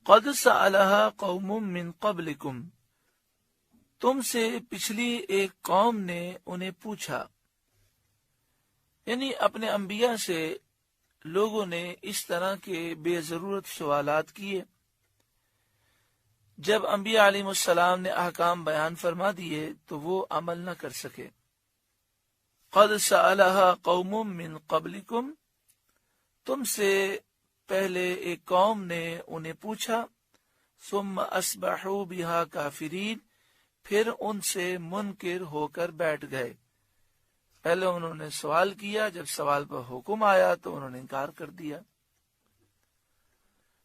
قد سألها قوم من قبلکم، تم سے پچھلی ایک قوم نے انہیں پوچھا، یعنی اپنے انبیاء سے لوگوں نے اس طرح کے بے ضرورت سوالات کیے۔ جب انبیاء علیہ السلام نے احکام بیان فرما دیے تو وہ عمل نہ کر سکے۔ قد سألها قوم من قبلکم، تم سے پہلے ایک قوم نے انہیں پوچھا، ثم اصبحوا بها کافرین، پھر ان سے منکر ہو کر بیٹھ گئے۔ پہلے انہوں نے سوال کیا، جب سوال پر حکم آیا تو انہوں نے انکار کر دیا۔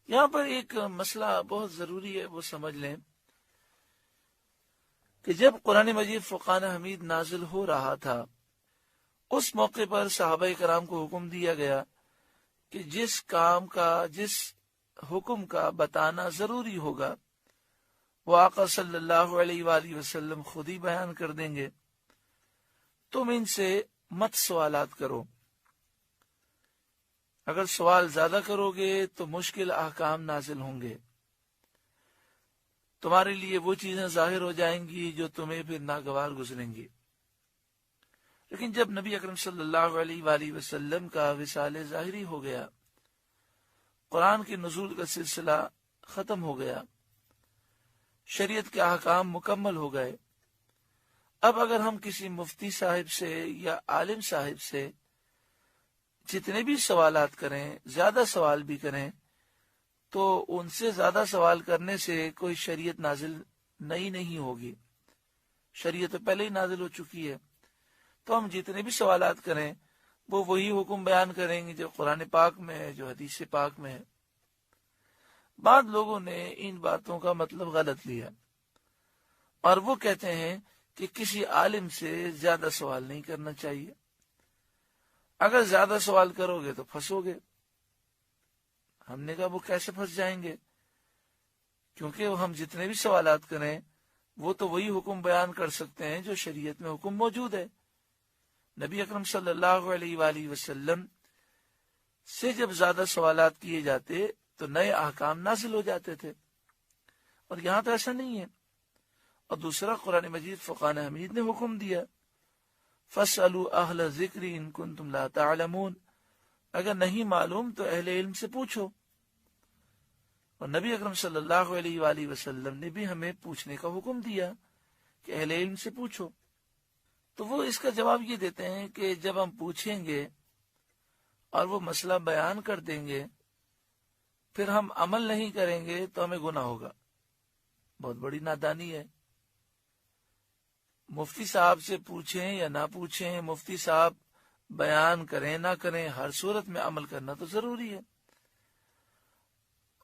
یہاں پر ایک مسئلہ بہت ضروری ہے، وہ سمجھ لیں کہ جب قرآن مجید فرقان حمید نازل ہو رہا تھا، اس موقع پر صحابہ کرام کو حکم دیا گیا کہ جس کام کا، جس حکم کا بتانا ضروری ہوگا وہ آقا صلی اللہ علیہ وآلہ وسلم خود ہی بیان کر دیں گے، تم ان سے مت سوالات کرو۔ اگر سوال زیادہ کرو گے تو مشکل احکام نازل ہوں گے، تمہارے لیے وہ چیزیں ظاہر ہو جائیں گی جو تمہیں پھر ناگوار گزریں گی۔ لیکن جب نبی اکرم صلی اللہ علیہ وآلہ وسلم کا وصال ظاہری ہو گیا، قرآن کے نزول کا سلسلہ ختم ہو گیا، شریعت کے احکام مکمل ہو گئے، اب اگر ہم کسی مفتی صاحب سے یا عالم صاحب سے جتنے بھی سوالات کریں، زیادہ سوال بھی کریں، تو ان سے زیادہ سوال کرنے سے کوئی شریعت نازل نئی نہیں ہوگی، شریعت تو پہلے ہی نازل ہو چکی ہے۔ تو ہم جتنے بھی سوالات کریں وہ وہی حکم بیان کریں گے جو قرآن پاک میں ہے، جو حدیث پاک میں ہے۔ بعض لوگوں نے ان باتوں کا مطلب غلط لیا اور وہ کہتے ہیں کہ کسی عالم سے زیادہ سوال نہیں کرنا چاہیے، اگر زیادہ سوال کرو گے تو پھنسو گے۔ ہم نے کہا وہ کیسے پھنس جائیں گے؟ کیونکہ ہم جتنے بھی سوالات کریں وہ تو وہی حکم بیان کر سکتے ہیں جو شریعت میں حکم موجود ہے۔ نبی اکرم صلی اللہ علیہ وآلہ وسلم سے جب زیادہ سوالات کیے جاتے تو نئے احکام نازل ہو جاتے تھے، اور یہاں تو ایسا نہیں ہے۔ اور دوسرا، قرآن مجید فرقان حمید نے حکم دیا، فَاسْأَلُوا أَهْلَ الذِّكْرِ إِن كُنتُمْ لَا تَعْلَمُونَ، اگر نہیں معلوم تو اہل علم سے پوچھو۔ اور نبی اکرم صلی اللہ علیہ وآلہ وسلم نے بھی ہمیں پوچھنے کا حکم دیا کہ اہل علم سے پوچھو۔ تو وہ اس کا جواب یہ دیتے ہیں کہ جب ہم پوچھیں گے اور وہ مسئلہ بیان کر دیں گے، پھر ہم عمل نہیں کریں گے تو ہمیں گناہ ہوگا۔ بہت بڑی نادانی ہے۔ مفتی صاحب سے پوچھیں یا نہ پوچھیں، مفتی صاحب بیان کریں نہ کریں، ہر صورت میں عمل کرنا تو ضروری ہے۔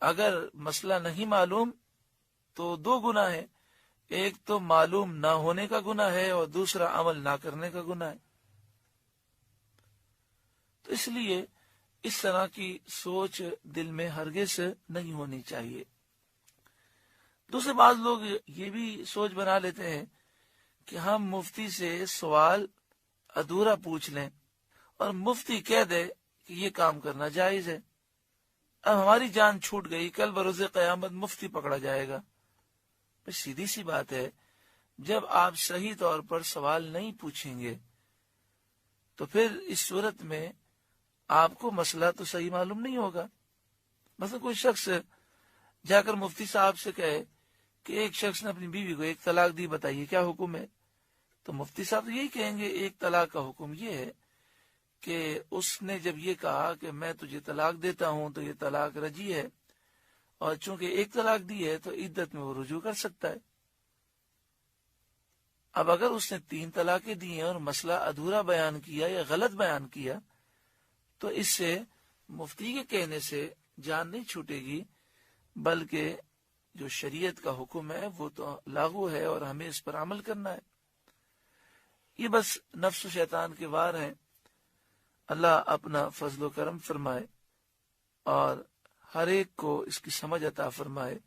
اگر مسئلہ نہیں معلوم تو دو گناہ ہیں، ایک تو معلوم نہ ہونے کا گناہ ہے اور دوسرا عمل نہ کرنے کا گناہ ہے۔ تو اس لیے اس طرح کی سوچ دل میں ہرگز نہیں ہونی چاہیے۔ دوسرے بعض لوگ یہ بھی سوچ بنا لیتے ہیں کہ ہم مفتی سے سوال ادھورا پوچھ لیں اور مفتی کہہ دے کہ یہ کام کرنا جائز ہے، اب ہماری جان چھوٹ گئی، کل بروز قیامت مفتی پکڑا جائے گا۔ سیدھی سی بات ہے، جب آپ صحیح طور پر سوال نہیں پوچھیں گے تو پھر اس صورت میں آپ کو مسئلہ تو صحیح معلوم نہیں ہوگا۔ مثلا کوئی شخص جا کر مفتی صاحب سے کہے کہ ایک شخص نے اپنی بیوی کو ایک طلاق دی، بتائیے کیا حکم ہے؟ تو مفتی صاحب تو یہی کہیں گے، ایک طلاق کا حکم یہ ہے کہ اس نے جب یہ کہا کہ میں تجھے طلاق دیتا ہوں تو یہ طلاق رجعی ہے، اور چونکہ ایک طلاق دی ہے تو عدت میں وہ رجوع کر سکتا ہے۔ اب اگر اس نے 3 طلاقیں دی ہیں اور مسئلہ ادھورا بیان کیا یا غلط بیان کیا تو اس سے مفتی کے کہنے سے جان نہیں چھوٹے گی، بلکہ جو شریعت کا حکم ہے وہ تو لاگو ہے اور ہمیں اس پر عمل کرنا ہے۔ یہ بس نفس و شیطان کے وار ہیں، اللہ اپنا فضل و کرم فرمائے اور ہر ایک کو اس کی سمجھ عطا فرمائے۔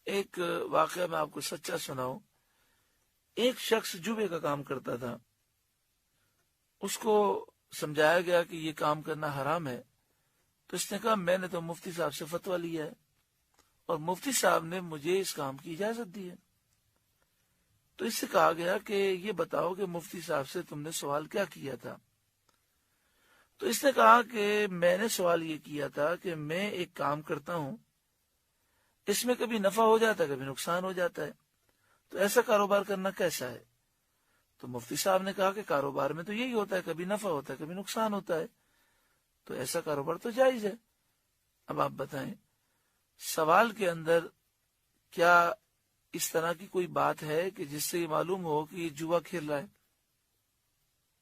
ایک واقعہ میں آپ کو سچا سناؤں۔ ایک شخص جوے کا کام کرتا تھا، اس کو سمجھایا گیا کہ یہ کام کرنا حرام ہے، تو اس نے کہا میں نے تو مفتی صاحب سے فتویٰ لیا ہے، اور مفتی صاحب نے مجھے اس کام کی اجازت دی ہے۔ تو اس سے کہا گیا کہ یہ بتاؤ کہ مفتی صاحب سے تم نے سوال کیا کیا تھا؟ تو اس نے کہا کہ میں نے سوال یہ کیا تھا کہ میں ایک کام کرتا ہوں، اس میں کبھی نفع ہو جاتا ہے کبھی نقصان ہو جاتا ہے، تو ایسا کاروبار کرنا کیسا ہے؟ تو مفتی صاحب نے کہا کہ کاروبار میں تو یہی ہوتا ہے، کبھی نفع ہوتا ہے کبھی نقصان ہوتا ہے، تو ایسا کاروبار تو جائز ہے۔ اب آپ بتائیں سوال کے اندر کیا اس طرح کی کوئی بات ہے کہ جس سے یہ معلوم ہو کہ یہ جوا کھیل رہا ہے؟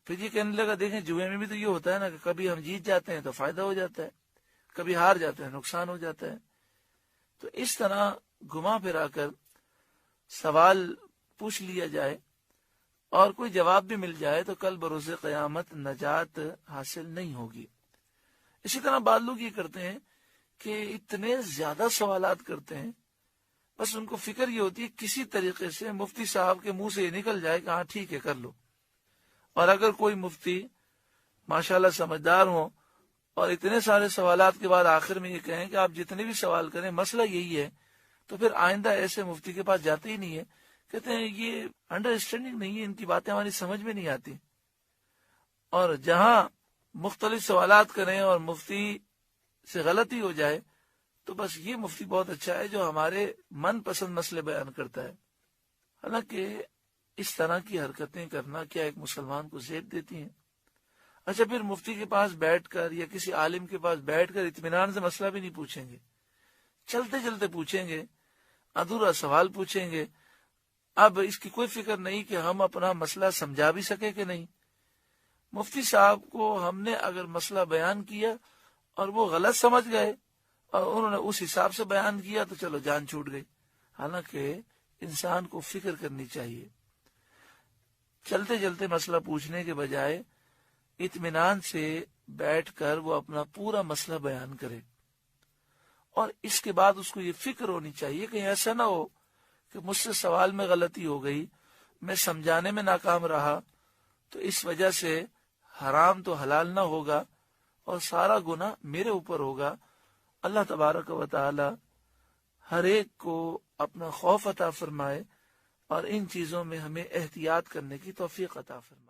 پھر یہ کہنے لگا دیکھیں جوئے میں بھی تو یہ ہوتا ہے نا کہ کبھی ہم جیت جاتے ہیں تو فائدہ ہو جاتا ہے، کبھی ہار جاتے ہیں نقصان ہو جاتا ہے۔ تو اس طرح گھما پھرا کر سوال پوچھ لیا جائے اور کوئی جواب بھی مل جائے تو کل بروز قیامت نجات حاصل نہیں ہوگی۔ اسی طرح بعض لوگ یہ کرتے ہیں کہ اتنے زیادہ سوالات کرتے ہیں، بس ان کو فکر یہ ہوتی ہے کسی طریقے سے مفتی صاحب کے منہ سے یہ نکل جائے کہ ہاں ٹھیک ہے کر لو۔ اور اگر کوئی مفتی ماشاءاللہ سمجھدار ہوں اور اتنے سارے سوالات کے بعد آخر میں یہ کہیں کہ آپ جتنے بھی سوال کریں مسئلہ یہی ہے، تو پھر آئندہ ایسے مفتی کے پاس جاتے ہی نہیں ہے۔ کہتے ہیں یہ انڈرسٹینڈنگ نہیں ہے، ان کی باتیں ہماری سمجھ میں نہیں آتی۔ اور جہاں مختلف سوالات کریں اور مفتی سے غلطی ہو جائے تو بس یہ مفتی بہت اچھا ہے جو ہمارے من پسند مسئلے بیان کرتا ہے۔ حالانکہ اس طرح کی حرکتیں کرنا کیا ایک مسلمان کو زیب دیتی ہیں؟ اچھا پھر مفتی کے پاس بیٹھ کر یا کسی عالم کے پاس بیٹھ کر اطمینان سے مسئلہ بھی نہیں پوچھیں گے، چلتے چلتے پوچھیں گے، ادھورا سوال پوچھیں گے۔ اب اس کی کوئی فکر نہیں کہ ہم اپنا مسئلہ سمجھا بھی سکے کہ نہیں۔ مفتی صاحب کو ہم نے اگر مسئلہ بیان کیا اور وہ غلط سمجھ گئے اور انہوں نے اس حساب سے بیان کیا تو چلو جان چھوٹ گئی۔ حالانکہ انسان کو فکر کرنی چاہیے، چلتے چلتے مسئلہ پوچھنے کے بجائے اطمینان سے بیٹھ کر وہ اپنا پورا مسئلہ بیان کرے۔ اور اس کے بعد اس کو یہ فکر ہونی چاہیے کہ ایسا نہ ہو کہ مجھ سے سوال میں غلطی ہو گئی، میں سمجھانے میں ناکام رہا تو اس وجہ سے حرام تو حلال نہ ہوگا اور سارا گناہ میرے اوپر ہوگا۔ اللہ تبارک و تعالی ہر ایک کو اپنا خوف عطا فرمائے اور ان چیزوں میں ہمیں احتیاط کرنے کی توفیق عطا فرمائے۔